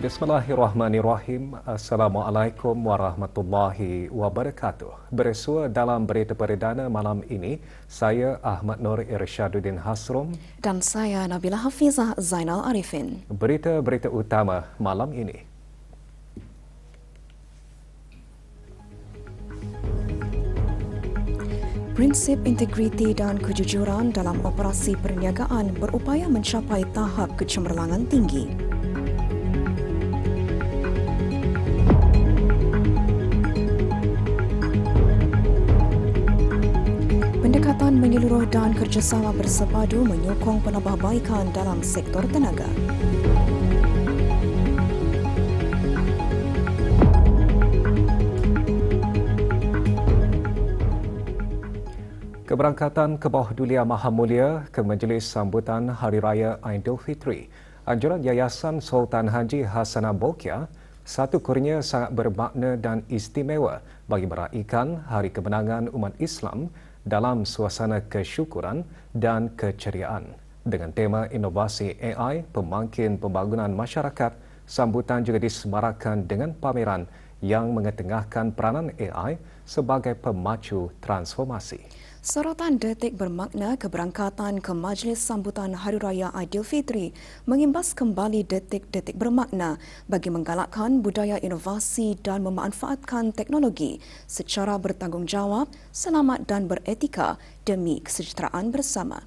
Bismillahirrahmanirrahim. Assalamualaikum warahmatullahi wabarakatuh. Bersua dalam berita perdana malam ini, saya Ahmad Nur Irsyaduddin Hasrum dan saya Nabila Hafizah Zainal Arifin. Berita-berita utama malam ini. Prinsip integriti dan kejujuran dalam operasi perniagaan berupaya mencapai tahap kecemerlangan tinggi. Pendekatan menyeluruh dan kerjasama bersepadu menyokong penambahbaikan dalam sektor tenaga. Keberangkatan ke bawah Dulia Maha Mulia ke Majlis Sambutan Hari Raya Aidilfitri. Anjuran Yayasan Sultan Haji Hasanah Bolkiah, satu kurnia sangat bermakna dan istimewa bagi meraihkan Hari Kemenangan Umat Islam dalam suasana kesyukuran dan keceriaan. Dengan tema inovasi AI, pemangkin pembangunan masyarakat, sambutan juga disemarakan dengan pameran yang mengetengahkan peranan AI sebagai pemacu transformasi. Sorotan detik bermakna keberangkatan ke Majlis Sambutan Hari Raya Aidilfitri mengimbas kembali detik-detik bermakna bagi menggalakkan budaya inovasi dan memanfaatkan teknologi secara bertanggungjawab, selamat dan beretika demi kesejahteraan bersama.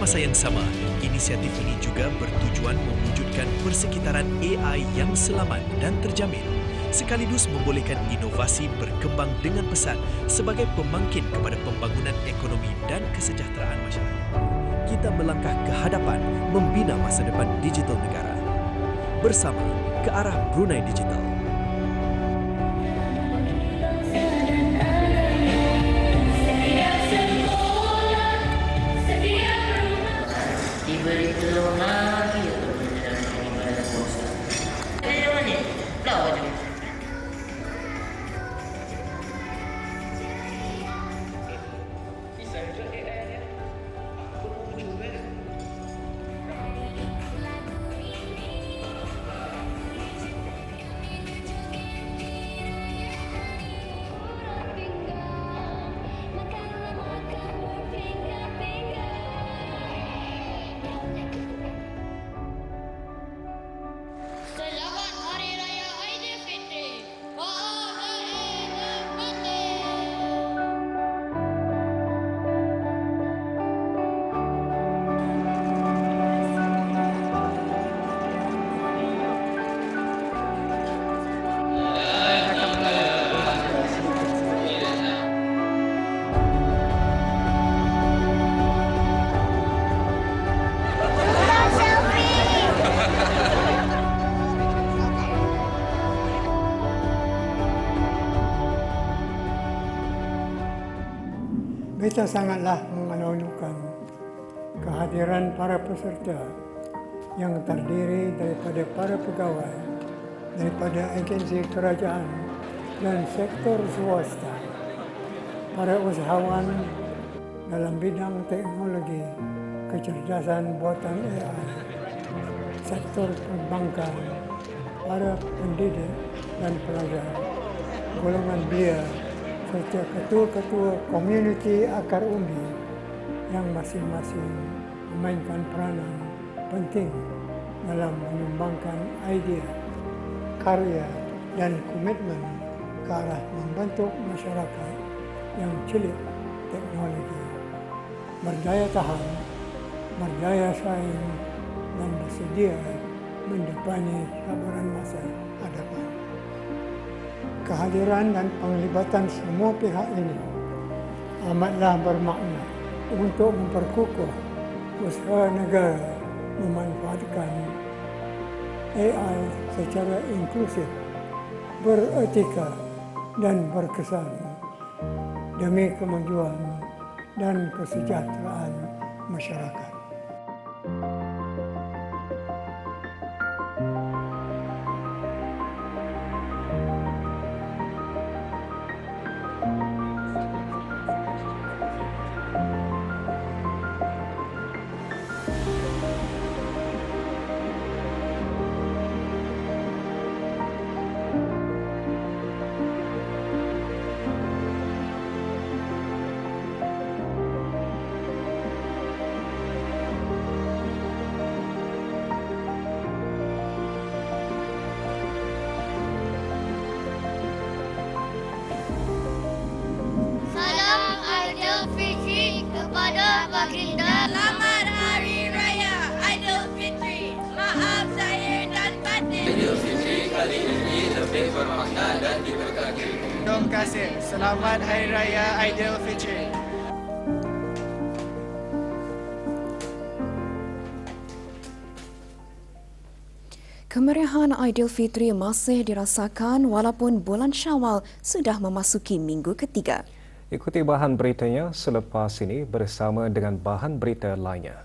Masa yang sama, inisiatif ini juga bertujuan mewujudkan persekitaran AI yang selamat dan terjamin, sekaligus membolehkan inovasi berkembang dengan pesat sebagai pemangkin kepada pembangunan ekonomi dan kesejahteraan masyarakat. Kita melangkah ke hadapan membina masa depan digital negara. Bersama ke arah Brunei Digital. Kita sangatlah mengalu-alukan kehadiran para peserta yang terdiri daripada para pegawai, daripada agensi kerajaan dan sektor swasta, para usahawan dalam bidang teknologi, kecerdasan buatan AI, sektor perbankan, para pendidik dan pelajar, golongan belia, serta ketua-ketua komuniti akar umbi yang masing-masing memainkan peranan penting dalam menyumbangkan idea, karya dan komitmen ke arah membentuk masyarakat yang cilik teknologi, berdaya tahan, berdaya saing dan bersedia mendepani cabaran masa hadapan. Kehadiran dan penglibatan semua pihak ini amatlah bermakna untuk memperkukuh usaha negara memanfaatkan AI secara inklusif, beretika dan berkesan demi kemajuan dan kesejahteraan masyarakat. Selamat Hari Raya Aidilfitri. Maaf zahir dan batin. Aidilfitri kali ini lebih bermakna dan diberkati. Terima kasih. Selamat Hari Raya Aidilfitri. Kemeriahan Aidilfitri masih dirasakan walaupun bulan Syawal sudah memasuki minggu ketiga. Ikuti bahan beritanya selepas ini bersama dengan bahan berita lainnya.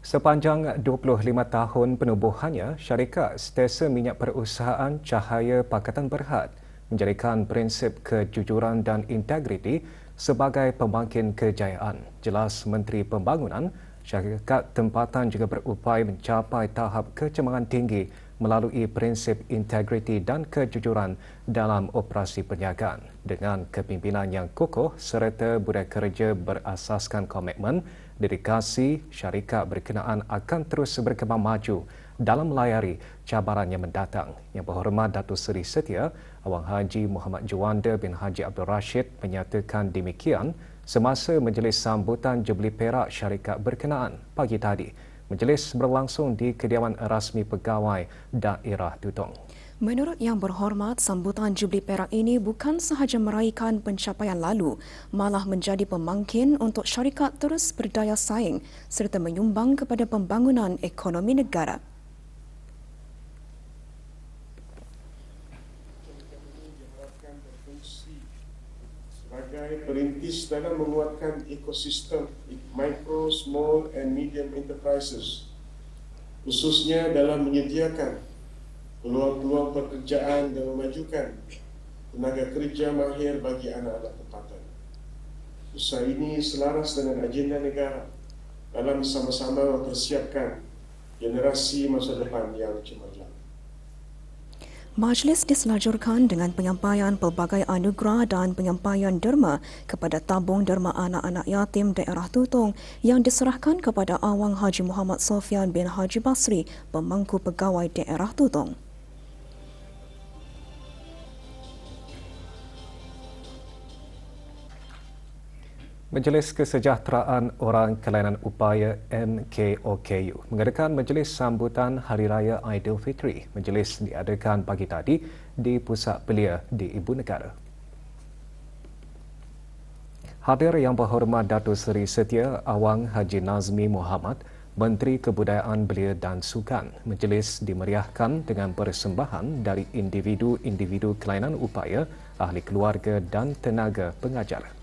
Sepanjang 25 tahun penubuhannya, syarikat Stesen Minyak Perusahaan Cahaya Pakatan Berhad menjadikan prinsip kejujuran dan integriti sebagai pembangkit kejayaan. Jelas Menteri Pembangunan, syarikat tempatan juga berupaya mencapai tahap kecemerlangan tinggi melalui prinsip integriti dan kejujuran dalam operasi perniagaan. Dengan kepimpinan yang kukuh serta budaya kerja berasaskan komitmen, dedikasi, syarikat berkenaan akan terus berkembang maju dalam melayari cabaran yang mendatang. Yang Berhormat Datuk Seri Setia, Awang Haji Muhammad Juanda bin Haji Abdul Rashid menyatakan demikian semasa majlis sambutan Jubli Perak syarikat berkenaan pagi tadi. Majlis berlangsung di Kediaman Rasmi Pegawai Daerah Tutong. Menurut Yang Berhormat, sambutan Jubli Perak ini bukan sahaja meraihkan pencapaian lalu, malah menjadi pemangkin untuk syarikat terus berdaya saing serta menyumbang kepada pembangunan ekonomi negara. Sebagai perintis dalam menguatkan ekosistem micro, small and medium enterprises, khususnya dalam menyediakan peluang-peluang pekerjaan dan memajukan tenaga kerja mahir bagi anak-anak tempatan. Usaha ini selaras dengan agenda negara dalam sama-sama mempersiapkan generasi masa depan yang cemerlang. Majlis diselajurkan dengan penyampaian pelbagai anugerah dan penyampaian derma kepada tabung derma anak-anak yatim daerah Tutong yang diserahkan kepada Awang Haji Muhammad Sofian bin Haji Basri, pemangku pegawai daerah Tutong. Majlis Kesejahteraan Orang Kelainan Upaya MKOKU mengadakan majlis sambutan Hari Raya Aidilfitri. Majlis diadakan pagi tadi di Pusat Belia di Ibu Negara. Hadir Yang Berhormat Datuk Seri Setia Awang Haji Nazmi Muhammad, Menteri Kebudayaan Belia dan Sukan. Majlis dimeriahkan dengan persembahan dari individu-individu kelainan upaya, ahli keluarga dan tenaga pengajar.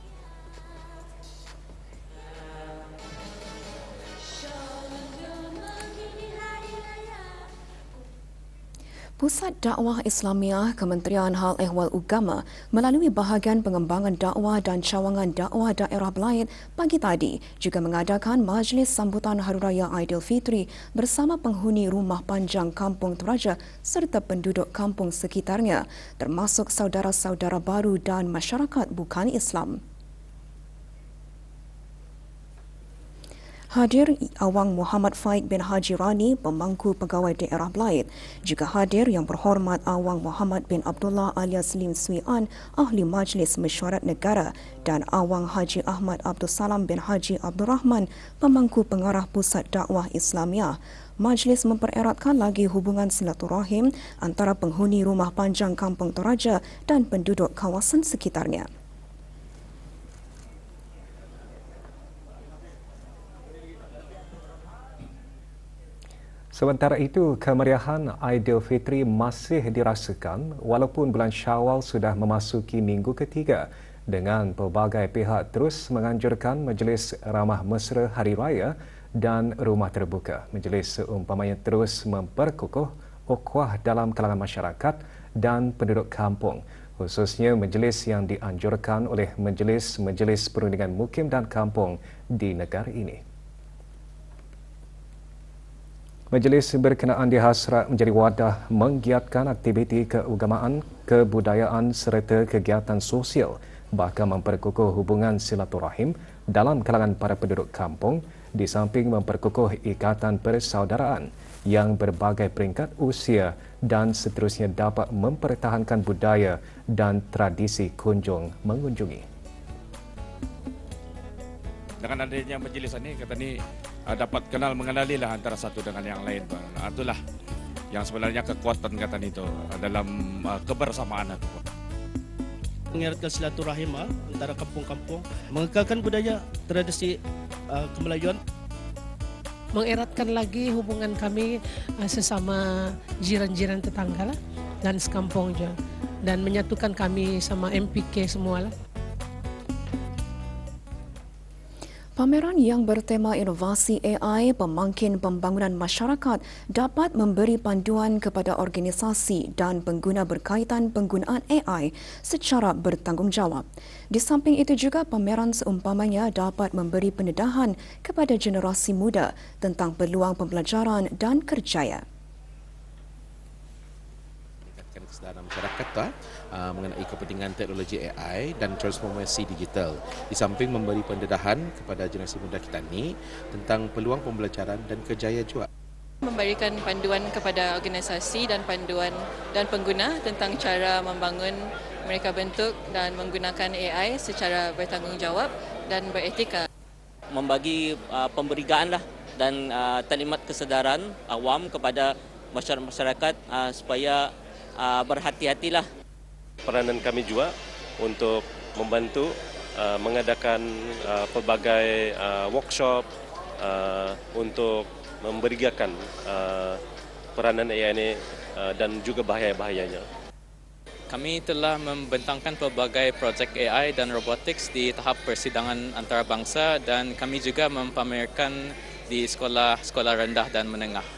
Pusat Dakwah Islamiah Kementerian Hal Ehwal Agama melalui bahagian pengembangan dakwah dan cawangan dakwah daerah Belait pagi tadi juga mengadakan majlis sambutan Hari Raya Aidilfitri bersama penghuni rumah panjang Kampung Toraja serta penduduk kampung sekitarnya, termasuk saudara-saudara baru dan masyarakat bukan Islam. Hadir Awang Muhammad Faik bin Haji Rani, Pemangku Pegawai Daerah Belait. Juga hadir Yang Berhormat Awang Muhammad bin Abdullah alias Lim Swee An, Ahli Majlis Mesyuarat Negara, dan Awang Haji Ahmad Abdul Salam bin Haji Abdul Rahman, Pemangku Pengarah Pusat Dakwah Islamiah. Majlis mempereratkan lagi hubungan silaturahim antara penghuni rumah panjang Kampung Toraja dan penduduk kawasan sekitarnya. Sementara itu, kemeriahan Aidilfitri masih dirasakan walaupun bulan Syawal sudah memasuki minggu ketiga dengan pelbagai pihak terus menganjurkan majlis ramah mesra Hari Raya dan rumah terbuka. Majlis seumpamanya terus memperkukuh ukhuwah dalam kalangan masyarakat dan penduduk kampung, khususnya majlis yang dianjurkan oleh Majlis Perundingan Mukim dan Kampung di negara ini. Majlis berkenaan dihasrat menjadi wadah menggiatkan aktiviti keagamaan, kebudayaan serta kegiatan sosial, bahkan memperkukuh hubungan silaturahim dalam kalangan para penduduk kampung di samping memperkukuh ikatan persaudaraan yang berbagai peringkat usia dan seterusnya dapat mempertahankan budaya dan tradisi kunjung mengunjungi. Dengan adanya majlis ini, kata ni dapat mengenali lah antara satu dengan yang lain. Itulah yang sebenarnya kekuatan kata ni itu dalam kebersamaan itu. Mengeratkan silaturahim antara kampung-kampung, mengekalkan budaya tradisi kemelayuan, mengeratkan lagi hubungan kami sesama jiran-jiran tetangga lah, dan sekampung juga, dan menyatukan kami sama MPK semua lah. Pameran yang bertema inovasi AI pemangkin pembangunan masyarakat dapat memberi panduan kepada organisasi dan pengguna berkaitan penggunaan AI secara bertanggungjawab. Di samping itu juga pameran seumpamanya dapat memberi pendedahan kepada generasi muda tentang peluang pembelajaran dan kerjaya. Kesedaran masyarakat mengenai kepentingan teknologi AI dan transformasi digital, di samping memberi pendedahan kepada generasi muda kita ni tentang peluang pembelajaran dan kerjaya juga. Memberikan panduan kepada organisasi dan panduan dan pengguna tentang cara membangun mereka bentuk dan menggunakan AI secara bertanggungjawab dan beretika. Membagi pemberitaan lah dan taklimat kesedaran awam kepada masyarakat supaya berhati-hatilah. Peranan kami juga untuk membantu mengadakan pelbagai workshop untuk memberikan peranan AI ini dan juga bahaya-bahayanya. Kami telah membentangkan pelbagai projek AI dan robotics di tahap persidangan antarabangsa dan kami juga mempamerkan di sekolah rendah dan menengah.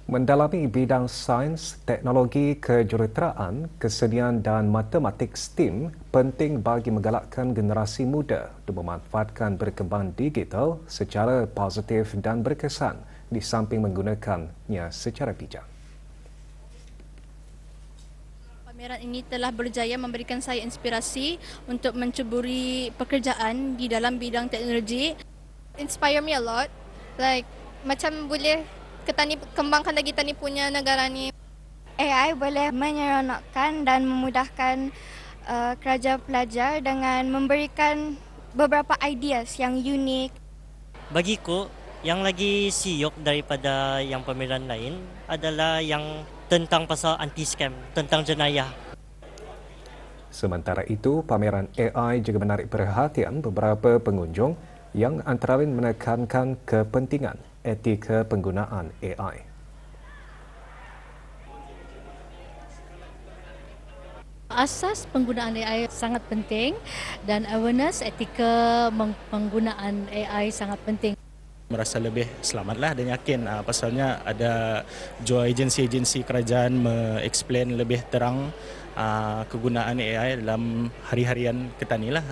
Mendalami bidang sains, teknologi, kejuruteraan, kesenian dan matematik STEM penting bagi menggalakkan generasi muda untuk memanfaatkan berkembang digital secara positif dan berkesan di samping menggunakannya secara bijak. Pameran ini telah berjaya memberikan saya inspirasi untuk menceburi pekerjaan di dalam bidang teknologi. Inspire me a lot, macam boleh kembangkan lagi tani punya negara ni. AI boleh menyeronokkan dan memudahkan kerja pelajar dengan memberikan beberapa ideas yang unik. Bagiku, yang lagi siok daripada yang pameran lain adalah yang tentang pasal anti-scam, tentang jenayah. Sementara itu, pameran AI juga menarik perhatian beberapa pengunjung yang antara lain menekankan kepentingan etika penggunaan AI. Asas penggunaan AI sangat penting dan awareness etika penggunaan AI sangat penting. Merasa lebih selamatlah dan yakin pasalnya ada jua agensi-agensi kerajaan me-explain lebih terang kegunaan AI dalam hari-harian kita ni lah.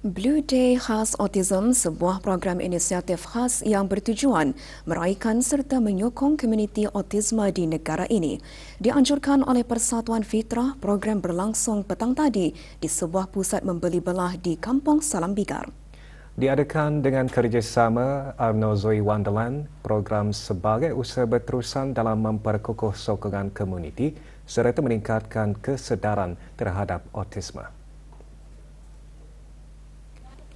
Blue Day Khas Autism, sebuah program inisiatif khas yang bertujuan meraihkan serta menyokong komuniti autisme di negara ini. Dianjurkan oleh Persatuan Fitrah, program berlangsung petang tadi di sebuah pusat membeli belah di Kampung Salambigar. Diadakan dengan kerjasama UMNO Zoe Wonderland, program sebagai usaha berterusan dalam memperkukuh sokongan komuniti serta meningkatkan kesedaran terhadap autisme.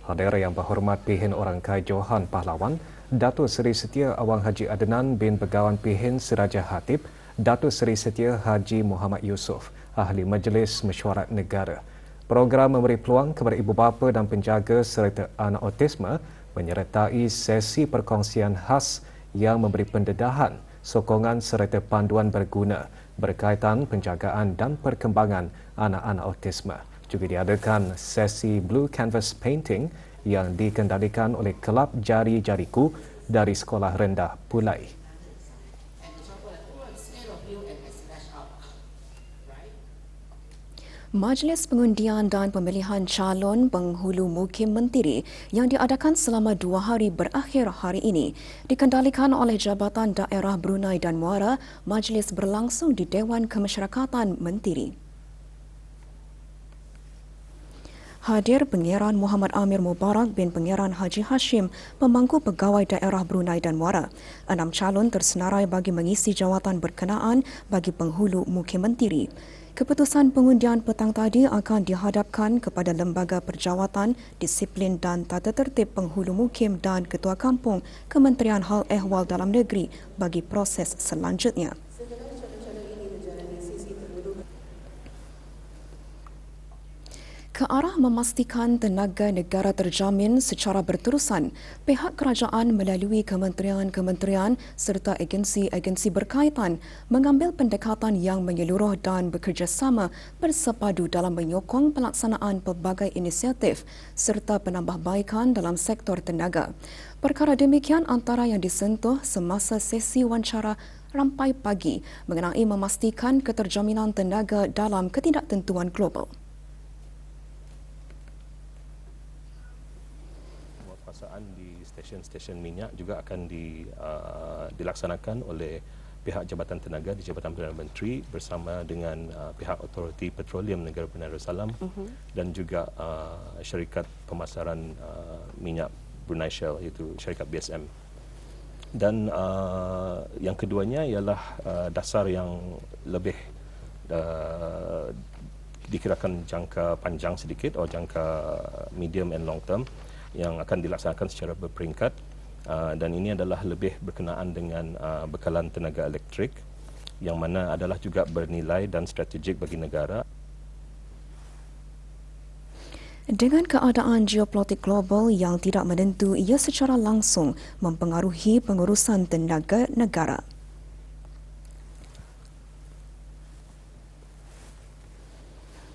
Hadir yang berhormat Pihin Orang Kai Johan Pahlawan, Datuk Seri Setia Awang Haji Adnan bin Begawan Pihin Siraja Hatib, Datuk Seri Setia Haji Muhammad Yusof, Ahli Majlis Mesyuarat Negara. Program memberi peluang kepada ibu bapa dan penjaga serta anak autisme menyertai sesi perkongsian khas yang memberi pendedahan, sokongan serta panduan berguna berkaitan penjagaan dan perkembangan anak-anak autisme. Juga diadakan sesi Blue Canvas Painting yang dikendalikan oleh Kelab Jari-Jariku dari Sekolah Rendah Pulai. Majlis Pengundian dan Pemilihan Calon Penghulu Mukim Menteri yang diadakan selama 2 hari berakhir hari ini dikendalikan oleh Jabatan Daerah Brunei dan Muara. Majlis berlangsung di Dewan Kemasyarakatan Menteri. Hadir Pengeran Muhammad Amir Mubarak bin Pengeran Haji Hashim, pemangku pegawai daerah Brunei dan Muara. 6 calon tersenarai bagi mengisi jawatan berkenaan bagi penghulu Mukim Menteri. Keputusan pengundian petang tadi akan dihadapkan kepada Lembaga Perjawatan, Disiplin dan Tata Tertib Penghulu Mukim dan Ketua Kampung Kementerian Hal Ehwal Dalam Negeri bagi proses selanjutnya. Ke arah memastikan tenaga negara terjamin secara berterusan, pihak kerajaan melalui kementerian-kementerian serta agensi-agensi berkaitan mengambil pendekatan yang menyeluruh dan bekerjasama bersepadu dalam menyokong pelaksanaan pelbagai inisiatif serta penambahbaikan dalam sektor tenaga. Perkara demikian antara yang disentuh semasa sesi wawancara rampai pagi mengenai memastikan keterjaminan tenaga dalam ketidaktentuan global. Di stesen-stesen minyak juga akan dilaksanakan oleh pihak Jabatan Tenaga di Jabatan Perdana Menteri bersama dengan pihak Autoriti Petroleum Negara Brunei Darussalam dan juga syarikat pemasaran minyak Brunei Shell iaitu syarikat BSM. Dan yang keduanya ialah dasar yang lebih dikirakan jangka panjang sedikit atau jangka medium and long term yang akan dilaksanakan secara berperingkat dan ini adalah lebih berkenaan dengan bekalan tenaga elektrik yang mana adalah juga bernilai dan strategik bagi negara. Dengan keadaan geopolitik global yang tidak menentu, ia secara langsung mempengaruhi pengurusan tenaga negara.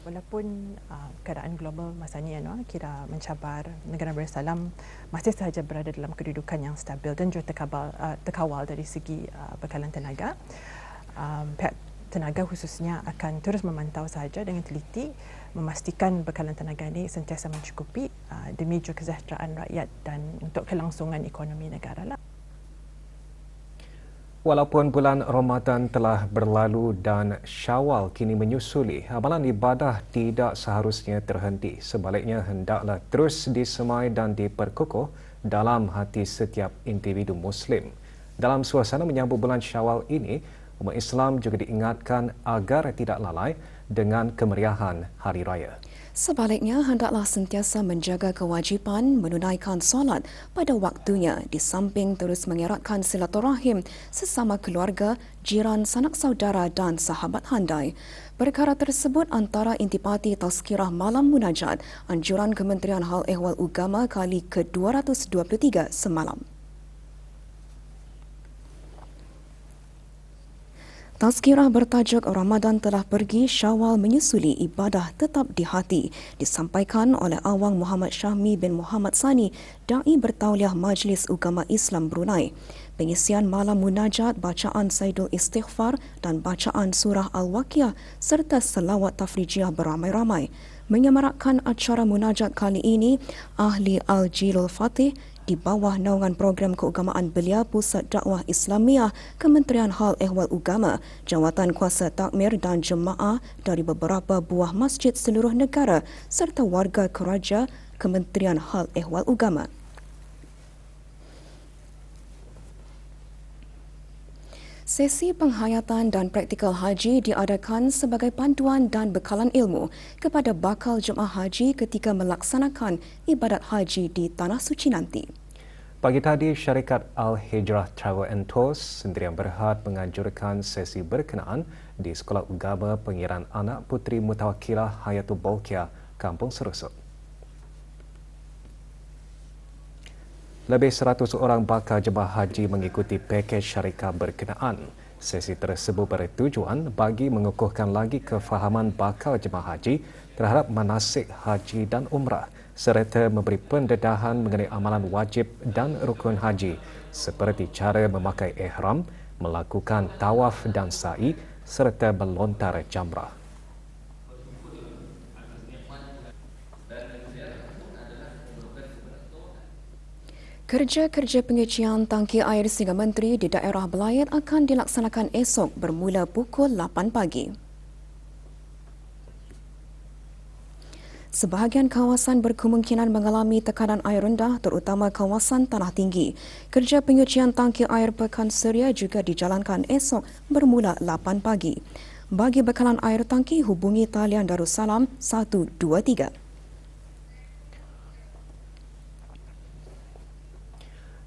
Walaupun keadaan global masa ini kira mencabar, negara Darussalam masih sahaja berada dalam kedudukan yang stabil dan juga terkawal dari segi bekalan tenaga. Pihak tenaga khususnya akan terus memantau sahaja dengan teliti memastikan bekalan tenaga ini sentiasa mencukupi demi juga kesejahteraan rakyat dan untuk kelangsungan ekonomi negara lah. Walaupun bulan Ramadan telah berlalu dan Syawal kini menyusuli, amalan ibadah tidak seharusnya terhenti. Sebaliknya, hendaklah terus disemai dan diperkukuh dalam hati setiap individu Muslim. Dalam suasana menyambut bulan Syawal ini, Umat Islam juga diingatkan agar tidak lalai dengan kemeriahan Hari Raya. Sebaliknya, hendaklah sentiasa menjaga kewajipan menunaikan solat pada waktunya di samping terus mengeratkan silaturahim sesama keluarga, jiran, sanak saudara dan sahabat handai. Perkara tersebut antara intipati tazkirah malam munajat anjuran Kementerian Hal Ehwal Agama kali ke-223 semalam. Tazkirah bertajuk Ramadan telah pergi, Syawal menyusuli, ibadah tetap di hati disampaikan oleh Awang Muhammad Syahmi bin Muhammad Sani, Da'i Bertauliah Majlis Ugama Islam Brunei. Pengisian malam munajat, bacaan Saidul Istighfar dan bacaan surah Al-Waqiah serta selawat tafrijiah beramai-ramai. Menyemarakkan acara munajat kali ini, Ahli Al-Jilul Fatih di bawah naungan program keagamaan belia Pusat Dakwah Islamiah Kementerian Hal Ehwal Agama, Jawatan Kuasa Takmir dan Jemaah dari beberapa buah masjid seluruh negara serta warga keraja Kementerian Hal Ehwal Agama. Sesi penghayatan dan praktikal haji diadakan sebagai panduan dan bekalan ilmu kepada bakal jemaah haji ketika melaksanakan ibadat haji di Tanah Suci nanti. Pagi tadi, syarikat Al-Hijrah Travel and Tours Sendirian Berhad menganjurkan sesi berkenaan di Sekolah Agama Pengiran Anak Puteri Mutawakilah Hayatul Bolkiah, Kampung Serusut. Lebih 100 orang bakal jemaah haji mengikuti pakej syarikat berkenaan. Sesi tersebut bertujuan bagi mengukuhkan lagi kefahaman bakal jemaah haji terhadap manasik haji dan umrah serta memberi pendedahan mengenai amalan wajib dan rukun haji seperti cara memakai ihram, melakukan tawaf dan sa'i serta melontar jamrah. Kerja-kerja pengisian tangki air Singa Menteri di daerah Belayet akan dilaksanakan esok bermula pukul 8 pagi. Sebahagian kawasan berkemungkinan mengalami tekanan air rendah terutama kawasan tanah tinggi. Kerja pengisian tangki air Pekan Seria juga dijalankan esok bermula 8 pagi. Bagi bekalan air tangki, hubungi talian Darussalam 123.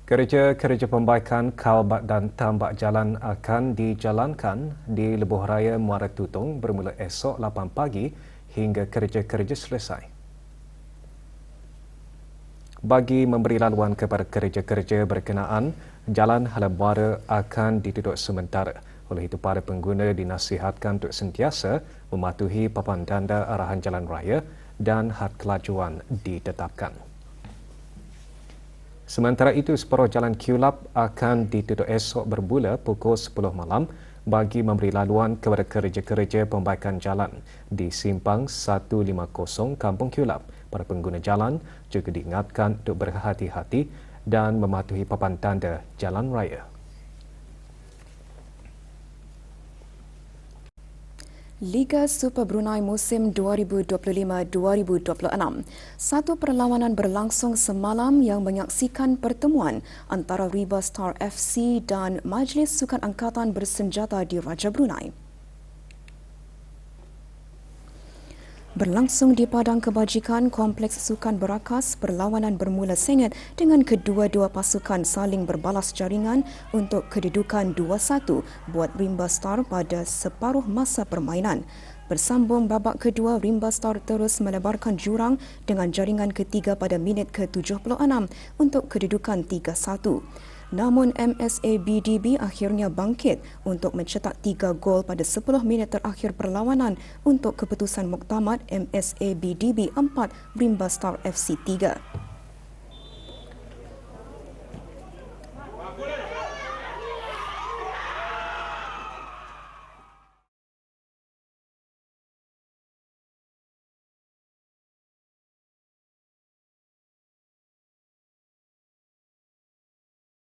Kerja-kerja pembaikan kalbat dan tambak jalan akan dijalankan di Lebuh Raya Muara Tutong bermula esok 8 pagi hingga kerja-kerja selesai. Bagi memberi laluan kepada kerja-kerja berkenaan, jalan Halabuara akan ditutup sementara. Oleh itu, para pengguna dinasihatkan untuk sentiasa mematuhi papan tanda arahan jalan raya dan had kelajuan ditetapkan. Sementara itu, separuh jalan Kulap akan ditutup esok bermula pukul 10 malam bagi memberi laluan kepada kerja-kerja pembaikan jalan di Simpang 150 Kampung Kulap. Para pengguna jalan juga diingatkan untuk berhati-hati dan mematuhi papan tanda jalan raya. Liga Super Brunei musim 2025-2026. Satu perlawanan berlangsung semalam yang menyaksikan pertemuan antara Riba Star FC dan Majlis Sukan Angkatan Bersenjata di Raja Brunei. Berlangsung di Padang Kebajikan Kompleks Sukan Berakas, perlawanan bermula sengit dengan kedua-dua pasukan saling berbalas jaringan untuk kedudukan 2-1 buat Rimba Star pada separuh masa permainan. Bersambung babak kedua, Rimba Star terus melebarkan jurang dengan jaringan ketiga pada minit ke-76 untuk kedudukan 3-1. Namun MSA BDB akhirnya bangkit untuk mencetak 3 gol pada 10 minit terakhir perlawanan untuk keputusan muktamad MSA BDB 4, Rimba Star FC 3.